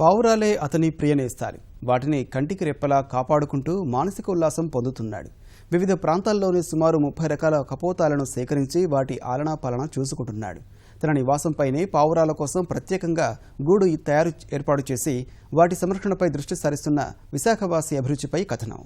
పావురాలే అతని ప్రియనేస్తాలి. వాటిని కంటికి రెప్పలా కాపాడుకుంటూ మానసిక ఉల్లాసం పొందుతున్నాడు. వివిధ ప్రాంతాల్లోని సుమారు 30 రకాల కపోతాలను సేకరించి వాటి ఆలనా పాలన చూసుకుంటున్నాడు. తన నివాసంపైనే పావురాల కోసం ప్రత్యేకంగా గూడు ఏర్పాటు చేసి వాటి సంరక్షణపై దృష్టి సారిస్తున్న విశాఖవాసి అభిరుచిపై కథనం.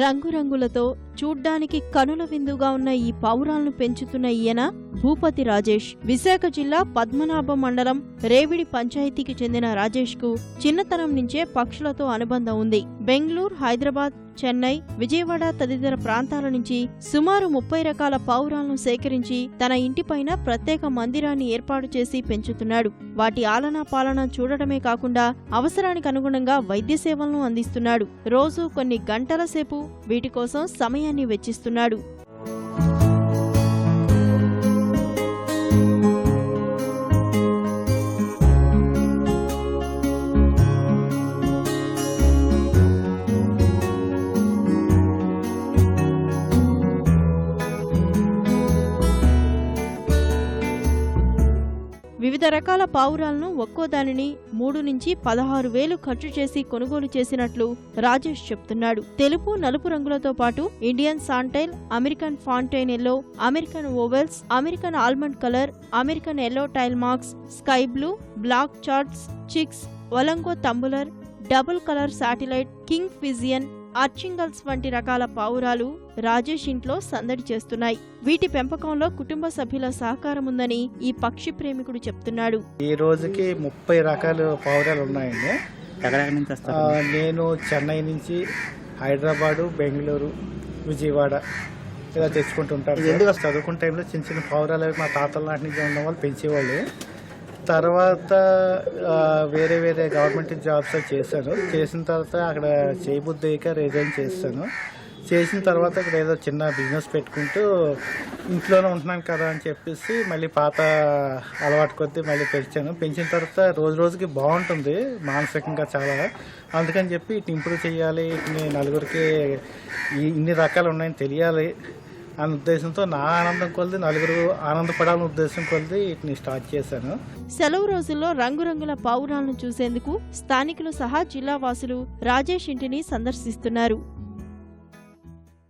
రంగురంగులతో చూడ్డానికి కనుల విందుగా ఉన్న ఈ పావురాలను పెంచుతున్న ఈయన భూపతి రాజేష్. విశాఖ జిల్లా పద్మనాభం మండలం రేవిడి పంచాయతీకి చెందిన రాజేష్ కు చిన్నతనం నుంచే పక్షులతో అనుబంధం ఉంది. బెంగళూరు, హైదరాబాద్, చెన్నై, విజయవాడ తదితర ప్రాంతాల నుంచి సుమారు 30 రకాల పావురాలను సేకరించి తన ఇంటిపైన ప్రత్యేక మందిరాన్ని ఏర్పాటు చేసి పెంచుతున్నాడు. వాటి ఆలనా పాలన చూడటమే కాకుండా అవసరానికి అనుగుణంగా వైద్య సేవలను అందిస్తున్నాడు. రోజు కొన్ని గంటల సేపు వీటి కోసం సమయాన్ని వెచ్చిస్తున్నాడు. వివిధ రకాల పావురాలను ఒక్కో దానిని 3 నుంచి 16,000 ఖర్చు చేసి కొనుగోలు చేసినట్లు రాజేష్ చెప్తున్నాడు. తెలుపు, నలుపు రంగులతో పాటు Indian fantail, American fantail yellow, American owls, American almond colour, American yellow tail marks, sky blue, black charts, chicks, ఒలంగో tumbler, double colour satellite, king pigeon, archangels వంటి రకాల పావురాలు రాజేష్ ఇంట్లో సందడి చేస్తున్నాయి. వీటి పెంపకంలో కుటుంబ సభ్యుల సహకారం ఉందని ఈ పక్షి ప్రేమికుడు చెప్తున్నాడు. ఈ రోజుకి 30 రకాల పావురాలు ఉన్నాయండి. నేను చెన్నై నుంచి హైదరాబాదు, బెంగళూరు, విజయవాడ ఇలా తెచ్చుకుంటుంటాను. చదువుకున్న టైంలో చిన్న చిన్న పావురాలు మా తాతల నాటి నుంచి ఉన్న వాళ్ళు పెంచేవాళ్ళు. తర్వాత వేరే వేరే గవర్నమెంట్ జాబ్స్ చేశాను. చేసిన తర్వాత అక్కడ చేయబుద్ధిగా రిజైన్ చేస్తాను. చేసిన తర్వాత ఇక్కడ ఏదో చిన్న బిజినెస్ పెట్టుకుంటూ ఇంట్లోనే ఉంటున్నాను కదా అని చెప్పేసి మళ్ళీ పాత అలవాటు కొద్దీ మళ్ళీ పెంచాను. పెంచిన తర్వాత రోజు రోజుకి బాగుంటుంది మానసికంగా చాలా. అందుకని చెప్పి ఇటు ఇంప్రూవ్ చేయాలి, ఇటు నలుగురికి ఇన్ని రకాలు ఉన్నాయని తెలియాలి అనే ఉద్దేశంతో నా ఆనందం కొలిది నలుగురు ఆనందపడాలనే ఉద్దేశం కొలిది వీటిని స్టార్ట్ చేశాను. సెలవు రోజుల్లో రంగురంగుల పావురాలను చూసేందుకు స్థానికులు సహా జిల్లా వాసులు రాజేష్ ఇంటిని సందర్శిస్తున్నారు.